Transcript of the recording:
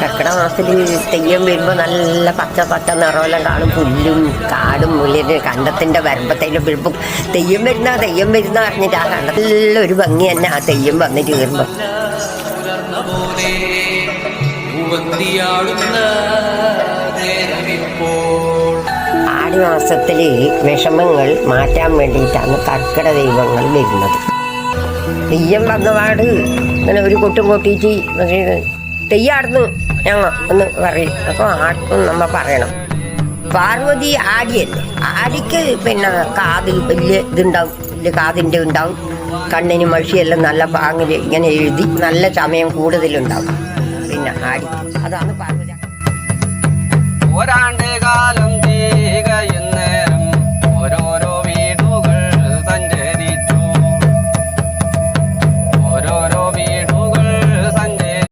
കർക്കിടക മാസത്തിൽ തെയ്യം വരുമ്പോൾ നല്ല പച്ച പച്ച നിറമെല്ലാം കാണും. പുല്ലും കാടും മുല്ലിന് കണ്ടത്തിൻ്റെ വരമ്പത്തേലും വരുമ്പോൾ തെയ്യം വരുന്ന പറഞ്ഞിട്ട് ആ കണ്ടത്തിലുള്ള ഒരു ഭംഗി തന്നെ ആ തെയ്യം വന്നിട്ട് കയറുമ്പോൾ. ആടിമാസത്തിൽ വിഷമങ്ങൾ മാറ്റാൻ വേണ്ടിയിട്ടാണ് കർക്കിടക ദൈവങ്ങൾ വരുന്നത്. തെയ്യം വന്നപാട് ഇങ്ങനെ ഒരു കൊട്ടും കൊട്ടിയിട്ട് തെയ്യാടുന്നു ഞങ്ങൾ എന്ന് പറയും. അപ്പോൾ ആട്ടും നമ്മൾ പറയണം. പാർവതി ആടിയല്ലേ, ആടിക്ക് പിന്നെ കാതിൽ വലിയ ഇതുണ്ടാവും, വലിയ കാതിൻ്റെ ഉണ്ടാവും, കണ്ണിന് മഷിയെല്ലാം നല്ല പാങ്ങിൽ ഇങ്ങനെ എഴുതി നല്ല സമയം കൂടുതലുണ്ടാവും. പിന്നെ ആടി അതാണ് പാർവതി. ഒരാണ്ട് കാലം തീകയുന്നേരം ഓരോ